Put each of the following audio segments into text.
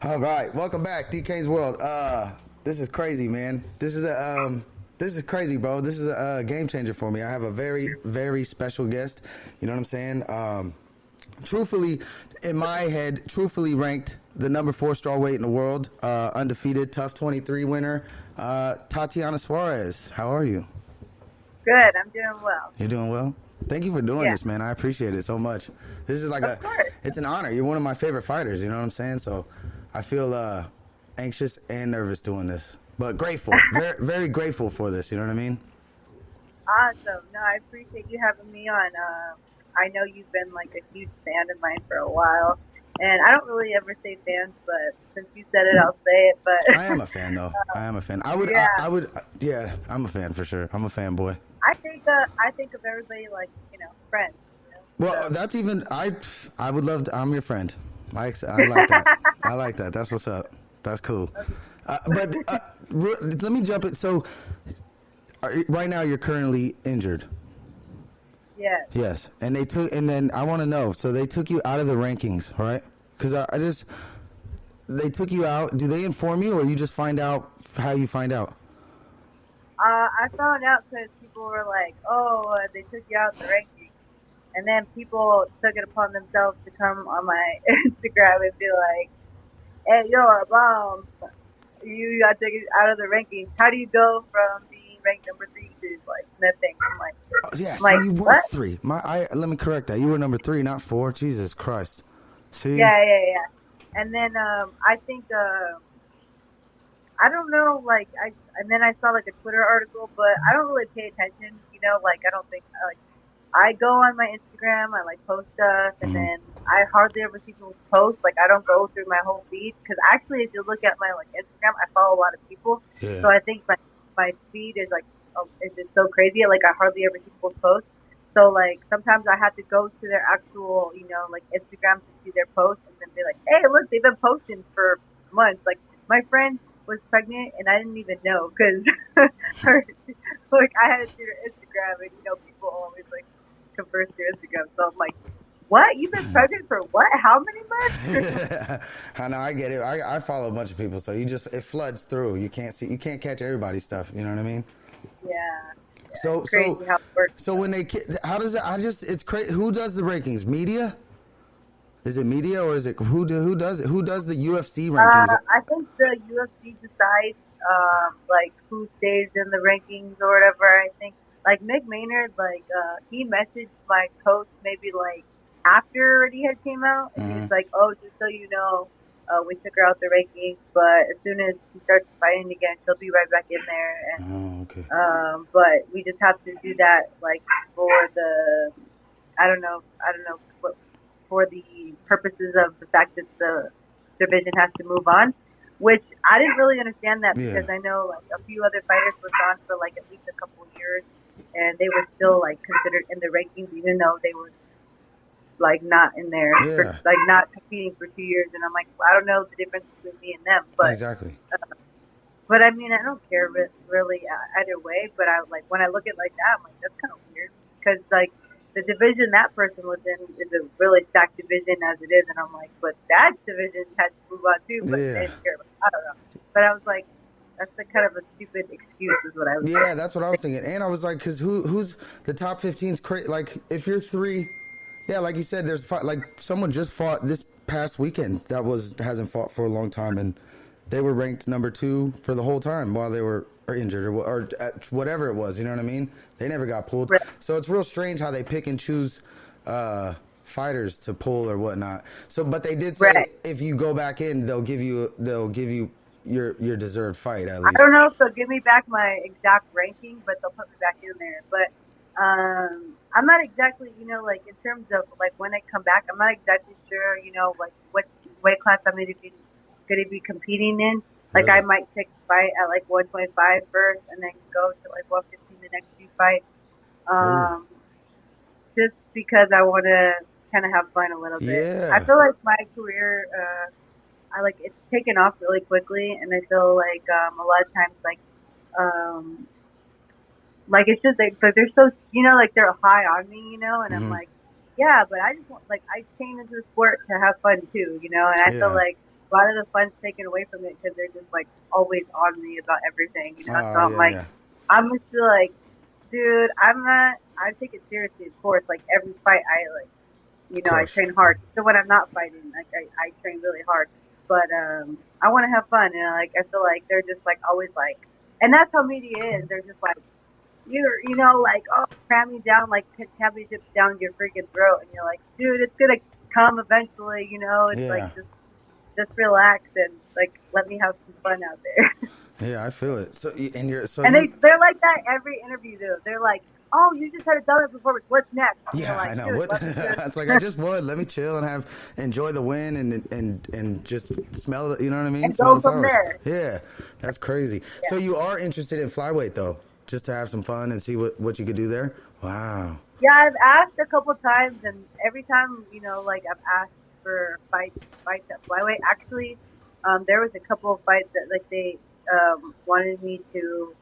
All right, welcome back, Dkains World. This is crazy, man. This is crazy, bro. This is a game changer for me. I have a very, very special guest. You know what I'm saying? Truthfully, in my head, truthfully ranked the number 4 strawweight in the world, undefeated, tough 23 winner, Tatiana Suarez. How are you? Good, I'm doing well. You're doing well? Thank you for doing this, man. I appreciate it so much. This is like Of course. it's an honor. You're one of my favorite fighters, you know what I'm saying? So I feel anxious and nervous doing this, but grateful, very, very grateful for this, you know what I mean? Awesome. No, I appreciate you having me on. I know you've been like a huge fan of mine for a while, and I don't really ever say fans, but since you said it, I'll say it. But I am a fan, though. I am a fan. Yeah, I'm a fan for sure. I'm a fanboy. I think of everybody like, friends. Well, So. that's even, I would love to, I'm your friend. I like that. I like that. That's what's up. That's cool. But let me jump in. So, right now you're currently injured. Yes. Yes. And then I want to know, so they took you out of the rankings, right? Because they took you out. Do they inform you, or you just find out how you find out? I found out because people were like, oh, they took you out in the rankings. And then people took it upon themselves to come on my Instagram and be like, hey, you're a bomb. You got taken out of the rankings. How do you go from being ranked number 3 to like nothing? I'm like, Yeah, like, so you were what? 3. Let me correct that. You were number 3, not 4. Jesus Christ. See? Yeah. And then I think I don't know, and then I saw like a Twitter article, but I don't really pay attention, like I don't think I go on my Instagram, I like post stuff, and then I hardly ever see people's posts. Like I don't go through my whole feed because actually, if you look at my like Instagram, I follow a lot of people, so I think my feed is like it's just so crazy. Like I hardly ever see people's posts. So like sometimes I have to go to their actual, like Instagram to see their posts and then be like, hey, look, they've been posting for months. Like my friend was pregnant and I didn't even know because like I had to see her Instagram and people always like converse through Instagram. So I'm like, what? You've been pregnant for what? How many months? I know, I get it. I follow a bunch of people, so it floods through. You can't catch everybody's stuff. You know what I mean? Yeah. So crazy how it works. So when how does it? It's crazy. Who does the rankings? Media? Is it media or is it who does it? Who does the UFC rankings? I think the UFC decides like who stays in the rankings or whatever. I think like Mick Maynard, he messaged my coach maybe like after already had came out, and he was like, "Oh, just so you know, we took her out the rankings, but as soon as she starts fighting again, she'll be right back in there." And okay. but we just have to do that like for the I don't know for the purposes of the fact that the division has to move on, which I didn't really understand that because I know like a few other fighters were gone for like at least a couple of years, and they were still like considered in the rankings even though they were like not in there, like not competing for 2 years. And I'm like, well, I don't know the difference between me and them, but exactly. But I mean, I don't care really either way. But I like when I look at it like that, I'm like, that's kind of weird because like the division that person was in is a really stacked division as it is, and I'm like, but that division had to move on too. But they didn't care. I don't know. But I was like, that's kind of a stupid excuse, is what I was. Yeah, that's what I was thinking, and I was like, because who's the top 15's crazy? Like if you're 3. Yeah, like you said, there's like someone just fought this past weekend that hasn't fought for a long time, and they were ranked number 2 for the whole time while they were injured or whatever it was. You know what I mean? They never got pulled. Right. So it's real strange how they pick and choose fighters to pull or whatnot. So, but they did say if you go back in, they'll give you your deserved fight at least. I don't know if they'll give me back my exact ranking, but they'll put me back in there. But I'm not exactly, like in terms of like when I come back, I'm not exactly sure, like what weight class I'm going to be competing in. Like I might take a fight at like 125 first, and then go to like 115 the next few fights. Just because I want to kind of have fun a little bit. Yeah. I feel like my career, it's taken off really quickly, and I feel like a lot of times like it's just like they're so like they're high on me, and I'm like, yeah, but I just want I came into the sport to have fun too, and I feel like a lot of the fun's taken away from it because they're just like always on me about everything, you know. So Oh, I'm yeah, like, yeah. I'm just like, dude, I'm not. I take it seriously, of course. Like every fight, I like, you Of know, I course. train hard. So when I'm not fighting, like I train really hard. But I want to have fun, and like I feel like they're just like always like, and that's how media is. They're just like, you know, like, oh, cram me down like championships down your freaking throat, and you're like, dude, it's gonna come eventually, you know. It's like Yeah. just relax and like let me have some fun out there. Yeah, I feel it. So, and you're, so And you, they're like that every interview though. They're like, oh, you just had a dominant performance. What's next? And you're yeah, like, I know. dude, What? let me just. It's like, I just would. Let me chill and enjoy the win and just smell it, you know what I mean? And Smell go the from flowers. there. Yeah, that's crazy. Yeah. So you are interested in flyweight though, just to have some fun and see what you could do there? Wow. Yeah, I've asked a couple times, and every time, you know, like I've asked for fights at flyweight. Actually, there was a couple of fights that like they wanted me to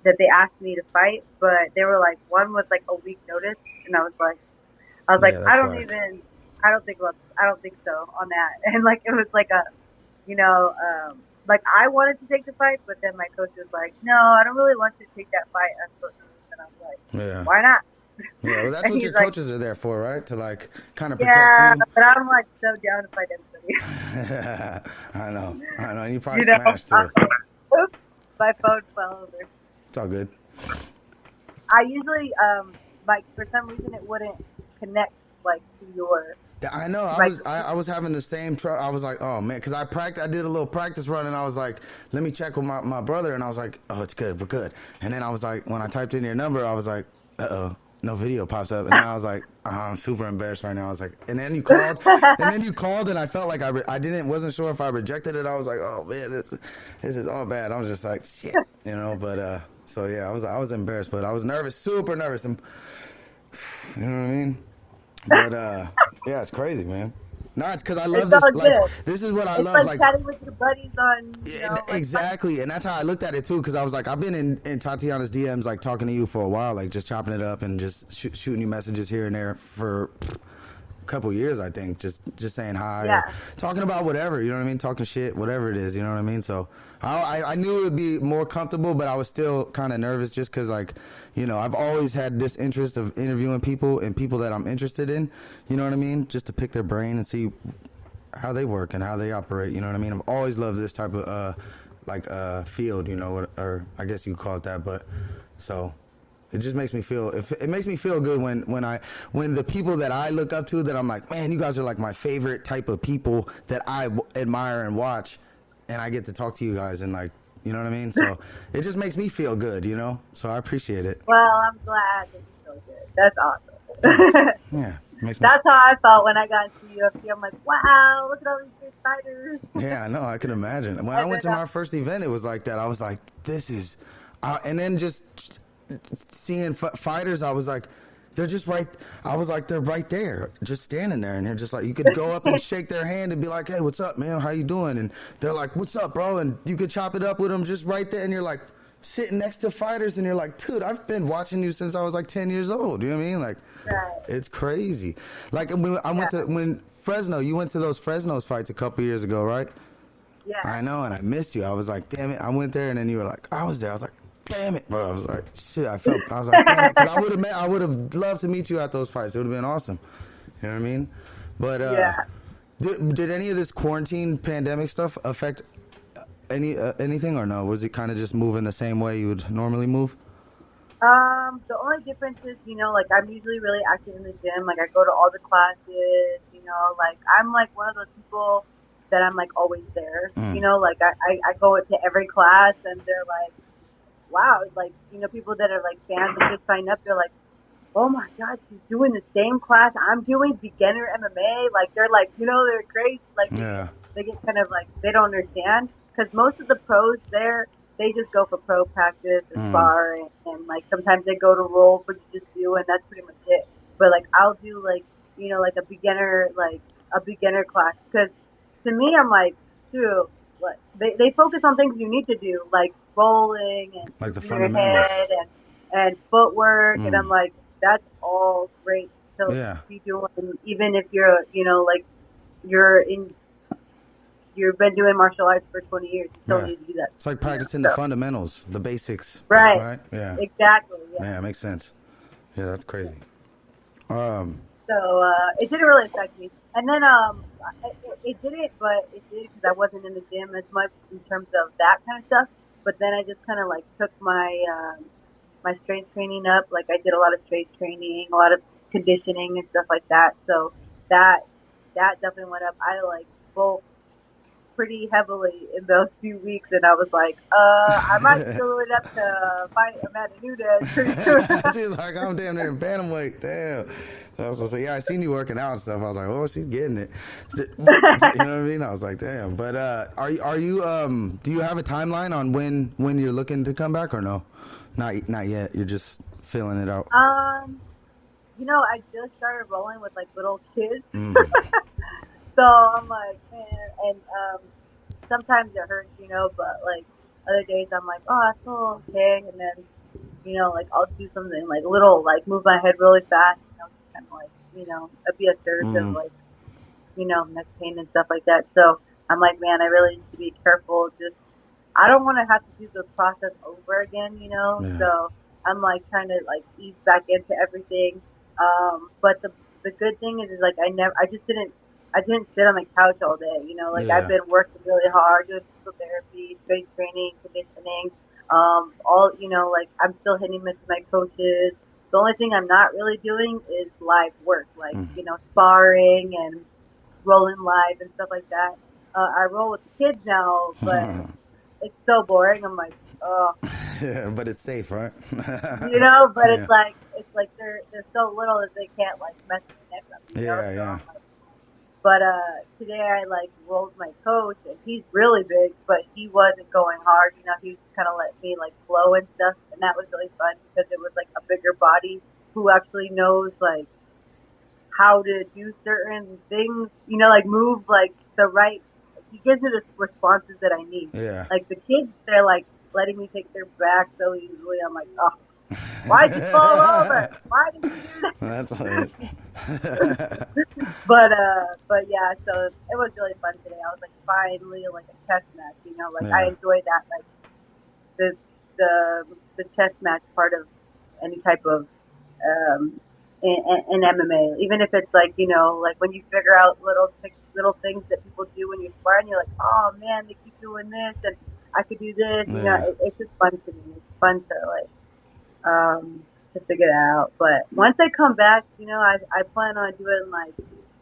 that they asked me to fight, but they were like one was like a week notice, and I was like, Yeah, that's whack. I don't think so on that, and like it was like a, you know, like I wanted to take the fight, but then my coach was like, no, I don't really want you to take that fight, unfortunately, and I was like, Yeah. why not? Yeah, well, that's And what he's your like, coaches are there for, right? To like kind of protect yeah, you. but I'm like so down to fight anybody. I know. You You probably know, smashed I'm too. like, oops, my phone fell over. It's all good. I usually, like for some reason it wouldn't connect like to your I know. like. I was having the same trouble. I was like, oh man, because I did a little practice run, and I was like, let me check with my brother, and I was like, oh, it's good, we're good. And then I was like, when I typed in your number, I was like, no video pops up, and then I was like, oh, I'm super embarrassed right now. I was like, and then you called, and I felt like wasn't sure if I rejected it. I was like, oh man, this is all bad. I was just like, shit, you know. But so yeah, I was embarrassed, but I was nervous, super nervous, and you know what I mean. But yeah, it's crazy, man. No, it's because I love It's this. all Like, good. this is what I It's love. like Like, chatting with your buddies on, you yeah, know, like. exactly, and that's how I looked at it too. Because I was like, I've been in Tatiana's DMs, like talking to you for a while, like just chopping it up and just shooting you messages here and there for a couple years, I think. Just saying hi, Yeah. or talking about whatever, you know what I mean? Talking shit, whatever it is, you know what I mean? So I knew it would be more comfortable, but I was still kind of nervous just because, like, you know, I've always had this interest of interviewing people and people that I'm interested in, you know what I mean? Just to pick their brain and see how they work and how they operate, you know what I mean? I've always loved this type of field, you know, or I guess you could call it that, but so it just makes me feel it makes me feel good when the people that I look up to, that I'm like, man, you guys are like my favorite type of people that I admire and watch, and I get to talk to you guys and, like, you know what I mean? So it just makes me feel good, you know? So I appreciate it. Well, I'm glad that you feel good. That's awesome. Yeah. It makes me, That's how I felt when I got into UFC. I'm like, wow, look at all these great fighters. yeah, I know. I can imagine. When I went to my first event, it was like that. I was like, this is, and then just seeing fighters, I was like, they're just right. I was like, they're right there, just standing there, and they're just like, you could go up and shake their hand and be like, hey, what's up, man? How you doing? And they're like, what's up, bro? And you could chop it up with them just right there, and you're like sitting next to fighters, and you're like, dude, I've been watching you since I was like 10 years old. You know what I mean? Like, Right. it's crazy. Like when Fresno, you went to those Fresno's fights a couple years ago, right? Yeah. I know, and I missed you. I was like, damn it. I went there, and then you were like, I was there. I was like, damn it, bro. I was like, shit. I was like, damn it. 'Cause I would have loved to meet you at those fights. It would have been awesome. You know what I mean? But Yeah. did any of this quarantine pandemic stuff affect anything or no? Was it kind of just moving the same way you would normally move? The only difference is, you know, like I'm usually really active in the gym. Like I go to all the classes, you know, like I'm like one of those people that I'm like always there. You know, like I go to every class and they're like, wow, like, you know, people that are like fans that just sign up, they're like, oh my God, she's doing the same class I'm doing, beginner MMA. Like they're like, you know, they're great. Like Yeah. they get kind of like, they don't understand because most of the pros there, they just go for pro practice and spar and like sometimes they go to roll for jiu-jitsu and that's pretty much it. But like I'll do like, you know, like a beginner class because to me I'm like, dude, what they focus on things you need to do like rolling and Like the your fundamentals. head and footwork and I'm like, that's all great to Yeah. be doing even if you're, you know, like you're in you've been doing martial arts for 20 years. You still need to do that. It's like practicing the fundamentals, the basics. Right. Yeah. Exactly. Yeah. Yeah, it makes sense. Yeah, that's crazy. So it didn't really affect me. And then it didn't, but it did because I wasn't in the gym as much in terms of that kind of stuff. But then I just kind of like took my my strength training up. Like I did a lot of strength training, a lot of conditioning and stuff like that. So that definitely went up. I like bulked pretty heavily in those few weeks, and I was like, I might go it up to fight Amanda Nunes pretty soon. She's like, I'm damn near in bantamweight. Damn. I was gonna say, yeah, I seen you working out and stuff. I was like, oh, she's getting it. You know what I mean? I was like, damn. But are you do you have a timeline on when you're looking to come back or no? Not yet. You're just feeling it out. You know, I just started rolling with like little kids. So I'm like, man, and sometimes it hurts, you know, but like other days I'm like, oh, I feel okay, and then, you know, like I'll do something like little, like move my head really fast, you know, kind of like, you know, be assertive, like, you know, neck pain and stuff like that. So I'm like, man, I really need to be careful. Just, I don't want to have to do the process over again, you know. Yeah. So I'm like trying to like ease back into everything. But the good thing is like I didn't sit on the couch all day, you know, like I've been working really hard, doing physical therapy, strength training, conditioning, all, you know, like I'm still hitting with my coaches. The only thing I'm not really doing is live work, like, you know, sparring and rolling live and stuff like that. I roll with the kids now, but it's so boring. I'm like, oh. Yeah, but it's safe, right? You know, but it's like they're so little that they can't like mess with the neck up, you know? So I'm like, but today I like rolled my coach, and he's really big, but he wasn't going hard. You know, he was kind of letting me like flow and stuff, and that was really fun because it was like a bigger body who actually knows like how to do certain things. You know, like move like the right. He gives me the responses that I need. Yeah. Like the kids, they're like letting me take their back so easily. I'm like, oh. Why'd you fall over? Why did you do that? That's hilarious. But yeah, so it was really fun today. I was like finally like a chess match, you know, like I enjoy that, like the chess match part of any type of in MMA. Even if it's like, you know, like when you figure out little things that people do when you're sparring, you're like, oh man, they keep doing this and I could do this. You know, it's just fun to me. It's fun to like to figure it out. But once I come back, you know, I plan on doing like,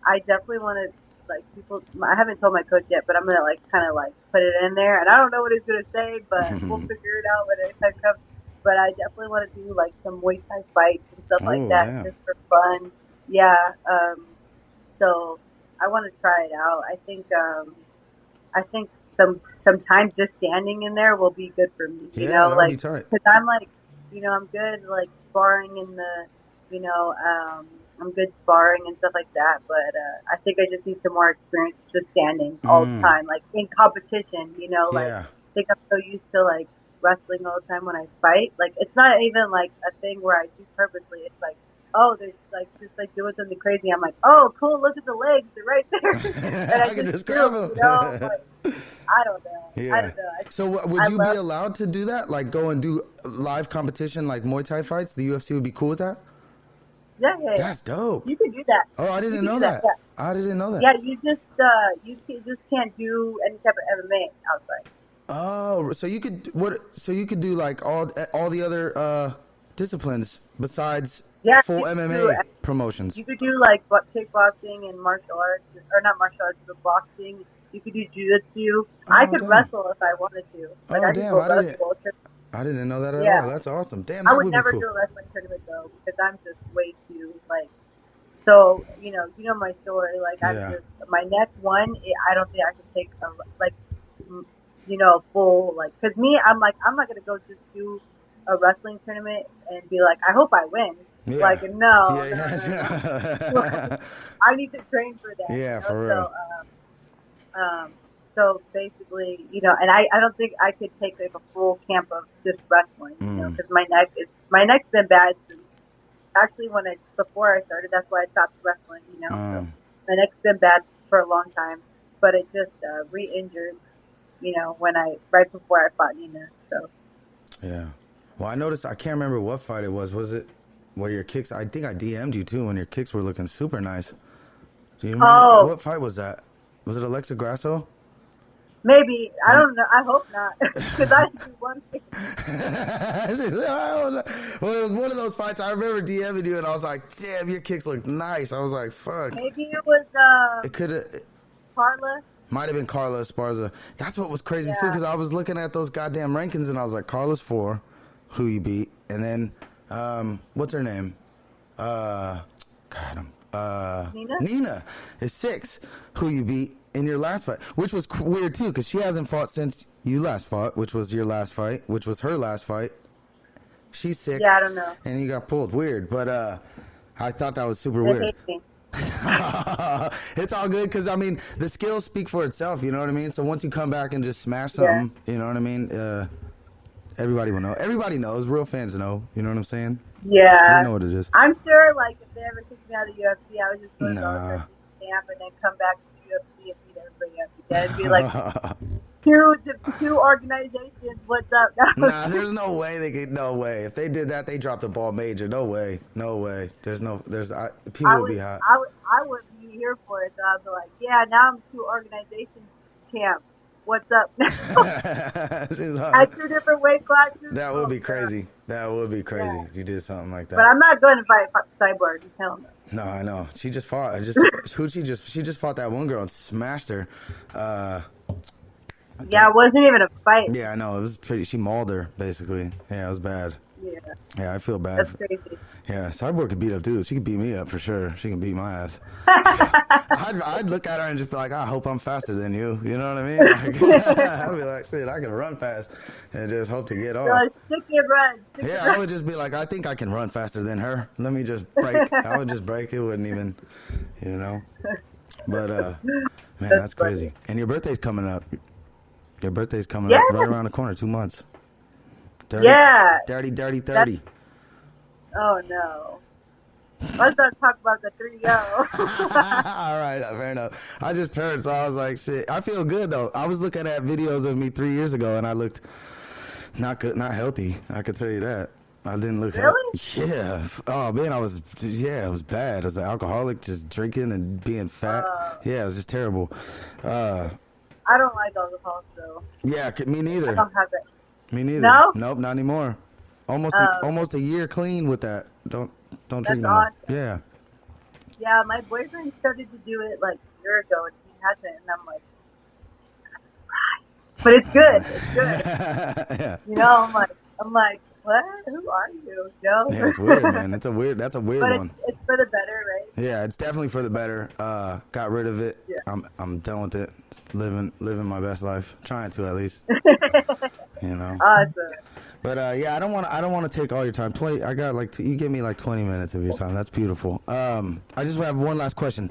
I definitely want to like people. I haven't told my coach yet, but I'm gonna like kind of like put it in there, and I don't know what he's gonna say, but we'll figure it out when the time comes. But I definitely want to do like some Muay Thai fights and stuff like that, just for fun. Yeah. So I want to try it out. I think some time just standing in there will be good for me. You know, like because I'm like, you know, I'm good like sparring in the, you know, I'm good sparring and stuff like that. But I think I just need some more experience just standing all the time, like in competition. You know, like I think I'm so used to like wrestling all the time when I fight. Like it's not even like a thing where I do purposely. It's like, oh, there's like just like doing something crazy. I'm like, oh, cool, look at the legs, they're right there. And I can just grab them. You know, but I don't know. Yeah. I don't know. So would you be allowed to do that? Like go and do live competition like Muay Thai fights? The UFC would be cool with that? Yeah. That's dope. You can do that. Oh, I didn't know that. Yeah. I didn't know that. Yeah, you just can't do any type of MMA outside. Oh, so you could do like all the other disciplines besides full MMA promotions. You could do like kickboxing and martial arts, or not martial arts, but boxing. You could do jiu-jitsu. I could wrestle if I wanted to. Like, I didn't know that at all. That's awesome. Damn, I would never do a wrestling tournament though, because I'm just way too like. So you know my story. Like I'm just my next one. I don't think I could take full like. Because me, I'm like I'm not gonna go just do a wrestling tournament and be like I hope I win. Yeah. Like no. I need to train for that. Yeah, for real. So basically, you know, and I don't think I could take like a full camp of just wrestling, you know, because my neck's been bad since actually before I started. That's why I stopped wrestling, you know. So my neck's been bad for a long time. but it just re-injured, right before I fought Nina. So. Yeah. Well, I noticed, I can't remember what fight it was. Was it where your kicks, I think I DM'd you too when your kicks were looking super nice. Do you remember? Oh. What fight was that? Was it Alexa Grasso? Maybe. I don't know. I hope not. Because I do one kick. Well, it was one of those fights. I remember DMing you and I was like, damn, your kicks look nice. I was like, fuck. Maybe it was It could have. Carla. Might have been Carla Esparza. That's what was crazy too, because I was looking at those goddamn rankings and I was like, Carla's 4, who you beat, and then what's her name? Nina is 6, who you beat in your last fight, which was weird too, because she hasn't fought since you last fought, which was your last fight, which was her last fight. She's 6. Yeah, I don't know. And you got pulled. Weird, but I thought that was super weird. It's all good, because I mean the skills speak for itself, you know what I mean? So once you come back and just smash something, you know what I mean, everybody will know. Everybody knows. Real fans know, you know what I'm saying? Yeah, they know what it is. I'm sure, like, if they ever kicked me out of UFC, I would just go to the camp and then come back to UFC and beat everybody up again and be like, two organizations, what's up? Nah, there's no way they could. No way. If they did that, they dropped the ball major. No way. No way. People would be hot. I would be here for it. So I'd be like, yeah, now I'm 2 organizations camp. What's up? At 2 different weight classes. That would be crazy. That would be crazy if you did something like that. But I'm not going to fight Cyborg. Hell no. No, I know. She just fought. She just fought that one girl and smashed her. Yeah, it wasn't even a fight. Yeah, I know. It was pretty. She mauled her, basically. Yeah, it was bad. Yeah. Yeah, I feel bad. That's crazy. Yeah, Cyborg could beat up dudes. She could beat me up for sure. She can beat my ass. I'd look at her and just be like, I hope I'm faster than you. You know what I mean? Like, I'd be like, shit, I can run fast and just hope to get off. Stick your run. I would just be like, I think I can run faster than her. Let me just break. I would just break. It wouldn't even, you know. But, man, that's crazy. Funny. And your birthday's coming up. Your birthday's coming up right around the corner, 2 months. 30, yeah. Dirty 30. Oh, no. Let's not talk about the 3-0. All right, fair enough. I just heard, so I was like, shit. I feel good, though. I was looking at videos of me 3 years ago, and I looked not good, not healthy. I could tell you that. I didn't look really? Yeah. Oh, man, it was bad. I was an alcoholic, just drinking and being fat. Yeah, it was just terrible. I don't like alcohol, so. Yeah, me neither. I don't have it. Me neither. No? Nope, not anymore. Almost a year clean with that. Don't drink no more. Yeah. Yeah, my boyfriend started to do it like a year ago, and he hasn't, and I'm like, but it's good. It's good. Yeah. You know, I'm like, what? Who are you, Joe? Yeah, it's weird, man. That's a weird one. It's for the better, right? Yeah, it's definitely for the better. Got rid of it. Yeah. I'm done with it. Living my best life. Trying to, at least. You know. Awesome. But yeah, I don't want to take all your time. I got you give me like 20 minutes of your time. That's beautiful. I just have one last question.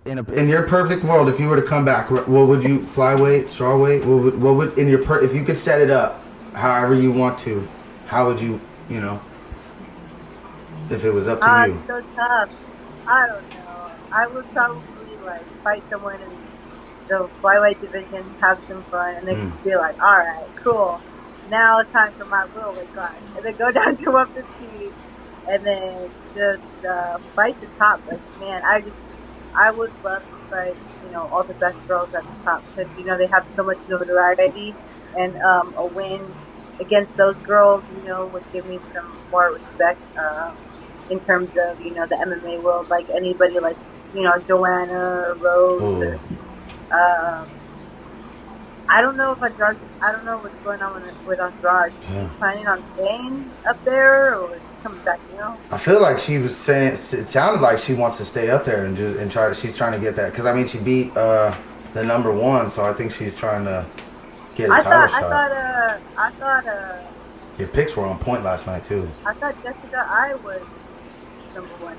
In your perfect world, if you were to come back, what would you, flyweight, strawweight? What would if you could set it up however you want to, how would you, if it was up to you? It's so tough. I don't know. I would probably fight someone in the flyweight division, have some fun, and then be like, all right, cool. Now it's time for my middleweight class, and then go down to 115, and then just fight the top. Like, man, I would love to fight, all the best girls at the top, because they have so much notoriety, and a win against those girls, would give me some more respect in terms of the MMA world, like anybody like Joanna or Rose. Or, I don't know if Andrade. I don't know what's going on with Andrade. She's planning on staying up there, or coming back. I feel like she was saying. It sounded like she wants to stay up there and try. She's trying to get that, because I mean she beat the #1, so I think she's trying to get a title shot. I thought. Your picks were on point last night too. I thought Jessica I was #1.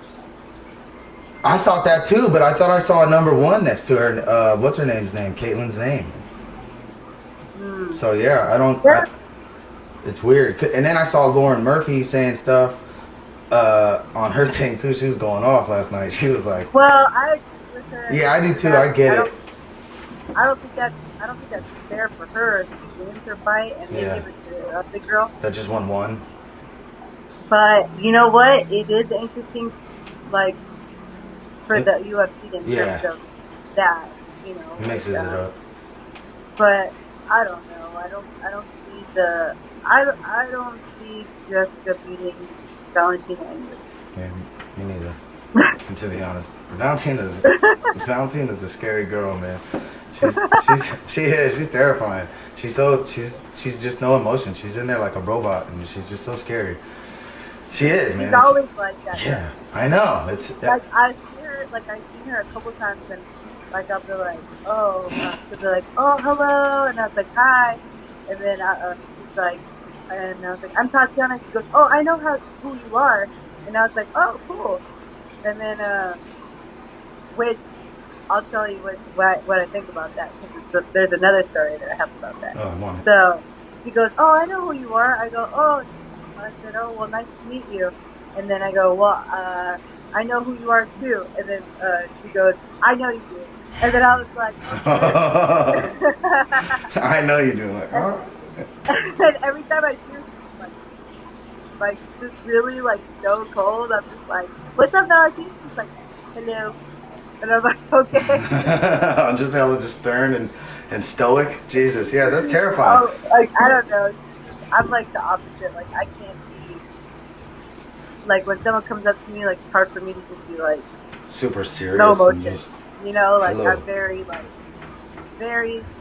I thought that too, but I thought I saw a #1 next to her. What's her name's name? Caitlin's name. So yeah, I don't. It's weird. And then I saw Lauren Murphy saying stuff on her thing too. She was going off last night. She was like, "Well, I agree with her." Yeah, I do too. I get it. I don't think that's fair for her if she wins her fight and they give it to the other girl. That just won. But you know what? It is interesting, like for the UFC in terms of that, you know. Mixes it up. But I don't know. I don't see the. I don't see Jessica beating Valentina anyway. Yeah, me neither. To be honest, Valentina's a scary girl, man. She's terrifying. She's just no emotion. She's in there like a robot, and she's just so scary. She is, man. She's always like that. Yeah, I know. It's like I've seen her a couple times, and like I'll be like, oh, she'll be like, oh, hello, and I was like, hi, and then she's like, and I was like, I'm Tatiana. She goes, oh, I know who you are, and I was like, oh, cool, and then which I'll tell you what I think about that, because there's another story that I have about that. Oh, I want it. So she goes, oh, I know who you are. I go, oh. I said, oh, well, nice to meet you. And then I go, well, I know who you are, too. And then she goes, I know you do. And then I was like, okay. I know you do. Like, oh. And every time I see her, she's like just really, like, so cold. I'm just like, what's up, Valentina? She's like, hello. And I'm like, okay. I'm just hella stern and stoic. Jesus, yeah, that's terrifying. Oh, like, I don't know. I'm like the opposite. Like I can't be like when someone comes up to me, like it's hard for me to just be like super serious. No emotion. You know, like hello. I'm very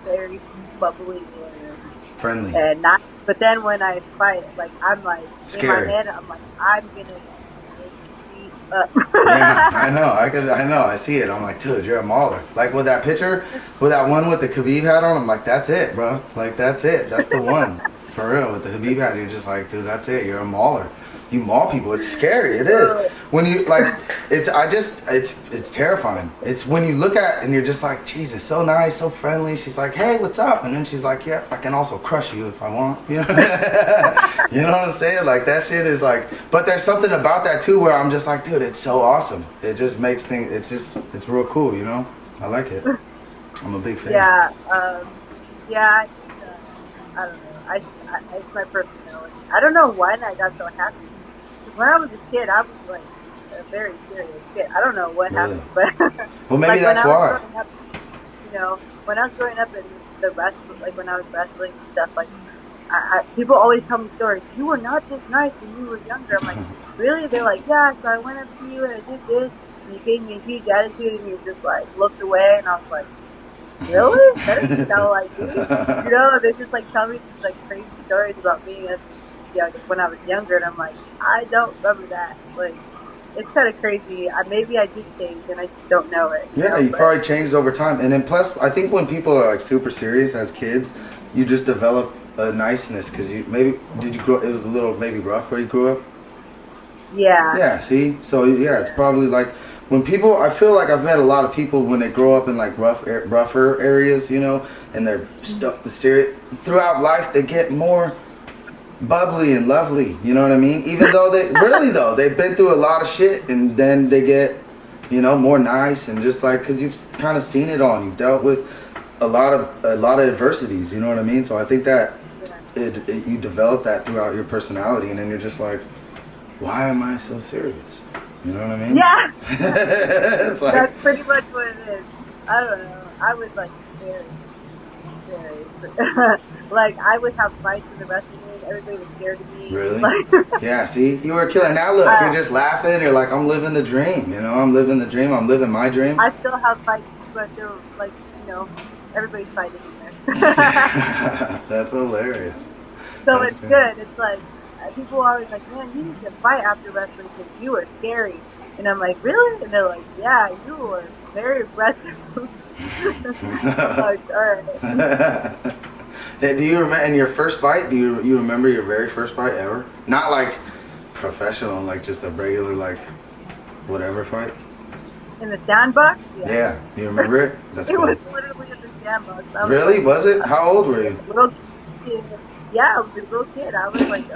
very bubbly and friendly. And not. But then when I fight, like I'm like scary. In my head, I'm like I'm gonna beat up. Yeah, I know. I see it. I'm like, dude, you're a mauler. Like with that picture, with that one with the Khabib hat on, I'm like, that's it, bro. Like that's it. That's the one. For real, with the Khabib hat, you're just like, dude, that's it. You're a mauler. You maul people. It's scary. It is. When you like, it's terrifying. It's when you look at and you're just like, Jesus, so nice, so friendly. She's like, hey, what's up? And then she's like, yeah, I can also crush you if I want. You know, you know what I'm saying? Like that shit is like. But there's something about that too where I'm just like, dude, it's so awesome. It just makes things. It's real cool. You know, I like it. I'm a big fan. Yeah. Yeah. I don't know. It's my personality. I don't know when I got so happy. When I was a kid, I was like a very serious kid. I don't know what happened, but well, maybe like that's why. Up, you know, when I was growing up in the wrestling, like when I was wrestling and stuff, like people always tell me stories. You were not this nice when you were younger. I'm like, really? They're like, yeah. So I went up to you and I did this, and you gave me a huge attitude, and you just like looked away, and I was like, really? That doesn't sound like me. You know, they just like tell me these like crazy stories about me as when I was younger, and I'm like, I don't remember that. Like, it's kind of crazy. Maybe I did change, and I just don't know it. Yeah, you probably changed over time, and then plus, I think when people are like super serious as kids, you just develop a niceness because did you grow? It was a little maybe rough where you grew up. Yeah. Yeah. See, so yeah, it's probably like. When people, I feel like I've met a lot of people when they grow up in like rougher areas, you know, and they're serious. Throughout life, they get more bubbly and lovely, you know what I mean? Even though they've been through a lot of shit, and then they get, you know, more nice and just like, because you've kind of seen it all. You've dealt with a lot of adversities, you know what I mean? So I think that you develop that throughout your personality, and then you're just like, why am I so serious? You know what I mean? Yeah. It's like, that's pretty much what it is. I don't know. I was like very. Like I would have fights in the wrestling ring. Everybody was scared of me. Really? Like, yeah. See, you were a killer. Now look, you're just laughing. You're like, I'm living the dream. You know, I'm living the dream. I'm living my dream. I still have fights, but they're like, you know, everybody's fighting in there. That's hilarious. So it's good. It's like. People are always like, man, you need to fight after wrestling because you were scary. And I'm like, really? And they're like, yeah, you were very aggressive. Like, all right. Do you remember in your first fight? Do you remember your very first fight ever? Not like professional, like just a regular like whatever fight. In the sandbox? Yeah. You remember it? That's it cool. was literally in the sandbox. Really? Was it? How old were you? Little kid. Yeah, I was a little kid. I was like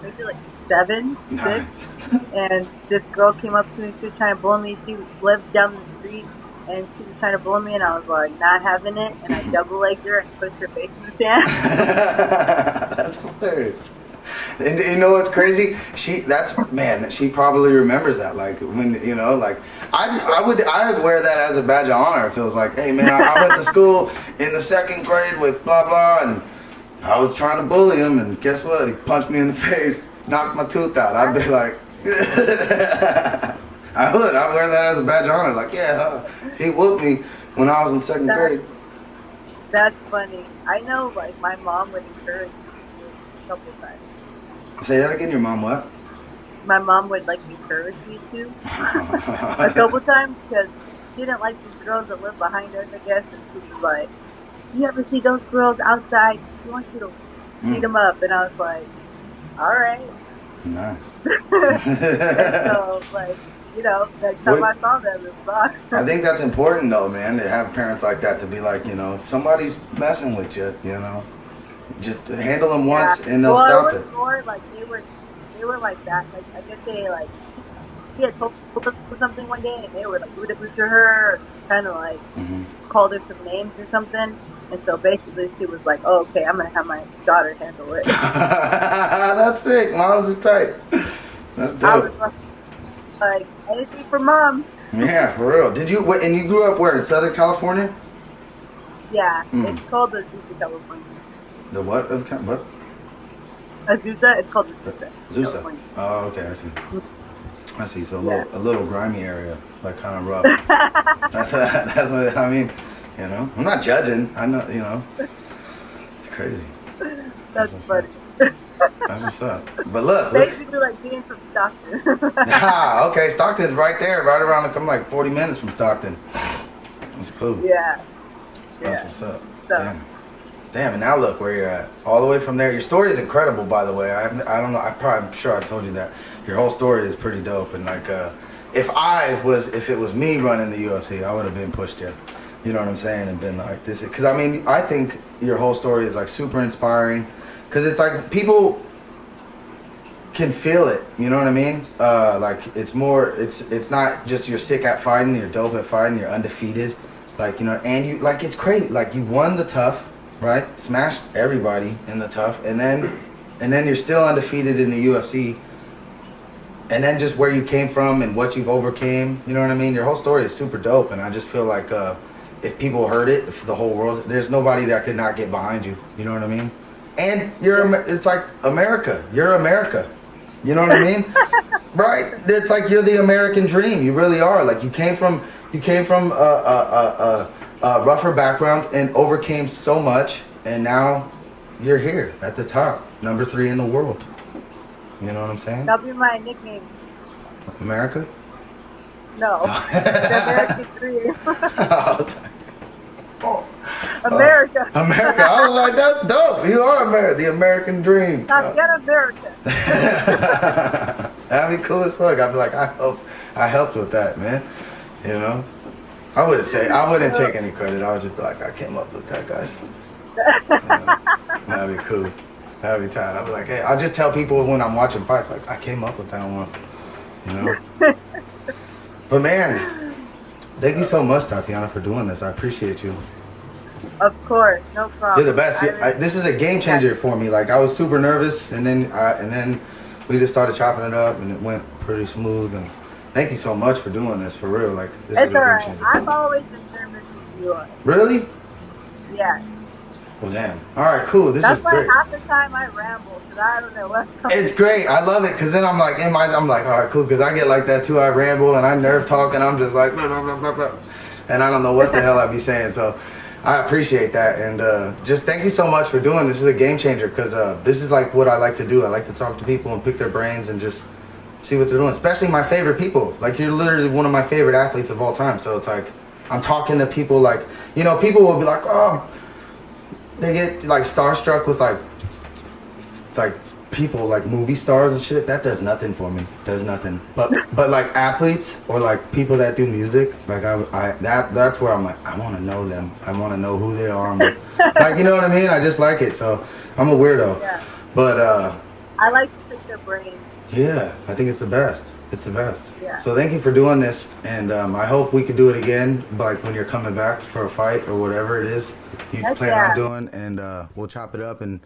maybe like 7, 6, and this girl came up to me. She was trying to bully me. She lived down the street, and she was trying to bully me, and I was like, not having it, and I double legged her and pushed her face in the sand. That's hilarious. And you know what's crazy? She probably remembers that. Like when like I would wear that as a badge of honor. It feels like, hey man, I went to school in the 2nd grade with blah blah, and I was trying to bully him, and guess what? He punched me in the face, knocked my tooth out. I'd be like, I'd wear that as a badge of honor. Like, yeah, he whooped me when I was in 2nd grade. That's funny. I know, like, my mom would encourage me a couple of times. Say that again. Your mom what? My mom would like encourage me to a couple times because she didn't like these girls that lived behind us, I guess, and she was like, "You ever see those girls outside? She wants you to beat them up." And I was like, "All right." Nice. And so, like, next time I saw them, it was I think that's important though, man, to have parents like that, to be like, if somebody's messing with you, just handle them once and they'll stop it. It was more like they were like that. Like, I guess they like, she had told something one day and they were like rude to her, kind of like called her some names or something. And so basically she was like, "Oh, okay, I'm gonna have my daughter handle it." That's sick. Mom's is tight. That's dope. I was like, anything for mom. Yeah, for real. Did you? And you grew up where, in Southern California? Yeah, it's called Azusa, California. The what? What? Azusa. It's called Azusa. Azusa. Oh, okay. I see. So a little grimy area, like kind of rough. that's what I mean. I'm not judging. I know. It's crazy. That's funny. That's what's up. But look. Basically like being from Stockton. Okay. Stockton's right there, right around. I'm like 40 minutes from Stockton. That's cool. Yeah. That's what's up. Damn, and now look where you're at. All the way from there. Your story is incredible, by the way. I don't know. I'm sure I told you that. Your whole story is pretty dope. And like, if it was me running the UFC, I would have been pushed you. You know what I'm saying? And been like this. Because I mean, I think your whole story is like super inspiring. Because it's like people can feel it. You know what I mean? Like it's more. It's not just you're sick at fighting. You're dope at fighting. You're undefeated. Like, and you like, it's crazy. Like, you won the tough. Right, smashed everybody in the tough, and then you're still undefeated in the UFC, and then just where you came from and what you've overcame. You know what I mean? Your whole story is super dope, and I just feel like if people heard it, if the whole world, there's nobody that could not get behind you. You know what I mean? And it's like America. You're America. You know what I mean? Right? It's like you're the American dream. You really are. Like you came from a rougher background and overcame so much, and now you're here at the top, number 3 in the world. You know what I'm saying? That'll be my nickname. America? No. The American Dream. America. America. I was like, that's dope. You are America, the American dream. Tatiana America. That'd be cool as fuck. I'd be like, I helped with that, man. I wouldn't take any credit. I would just be like, I came up with that, guys. That'd be cool. That'd be tight. I'd be like, hey, I'll just tell people when I'm watching fights, like, I came up with that one. But man, thank you so much, Tatiana, for doing this. I appreciate you. Of course, no problem. You're the best. This is a game changer for me. Like, I was super nervous, and then we just started chopping it up, and it went pretty smooth. And thank you so much for doing this, for real. Like, this is a game changer. I've always been nervous with you. Really? Yeah. Well, damn. All right, cool. That's why great. Half the time I ramble, because I don't know what's going on. It's great. I love it, because then I'm like, I'm like, all right, cool, because I get like that too. I ramble, and I nerve talk, and I'm just like, blah, blah, blah, blah, blah. And I don't know what the hell I be saying, so I appreciate that. And just thank you so much for doing this. This is a game changer, because this is like what I like to do. I like to talk to people and pick their brains and just see what they're doing, especially my favorite people. Like, you're literally one of my favorite athletes of all time, so it's like, I'm talking to people like, people will be like, oh, they get like starstruck with like people like movie stars and shit. That does nothing for me. Does nothing. But like athletes or like people that do music, like that's where I'm like, I want to know them. I want to know who they are. Like, you know what I mean? I just like it. So I'm a weirdo. Yeah. But I like to pick their brains. Yeah, I think it's the best. It's the best. Yeah. So thank you for doing this, and I hope we could do it again, like when you're coming back for a fight or whatever it is you Heck plan yeah. on doing, and we'll chop it up and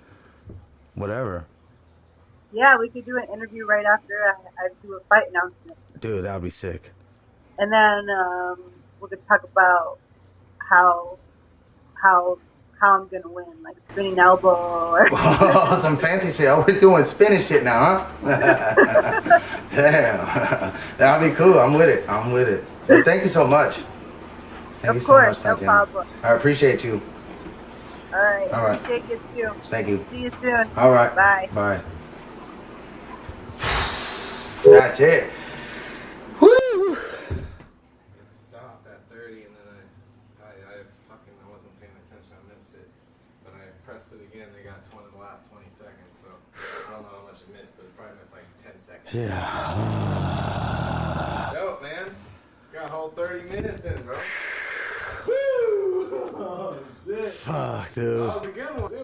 whatever. Yeah, we could do an interview right after I do a fight announcement. Dude, that would be sick. And then we could talk about how how how I'm gonna win, like spinning elbow or Oh, some fancy shit. Oh, we're doing spinning shit now, huh? Damn. That'd be cool. I'm with it. I'm with it. Well, thank you so much. Thank you Of course, so much, no Tatiana. problem. I appreciate you. All right. All right. Take it too. Thank you. See you soon. All right. Bye. Bye. That's it. Woo! It stopped at 30, and then I wasn't paying attention. I missed it, but I pressed it again. They got the last 20 seconds, so I don't know how much it missed, but it probably missed like 10 seconds. Yeah. Dope, man. Got a whole 30 minutes in, bro. Woo! Oh shit. Fuck, dude. That was a good one, dude.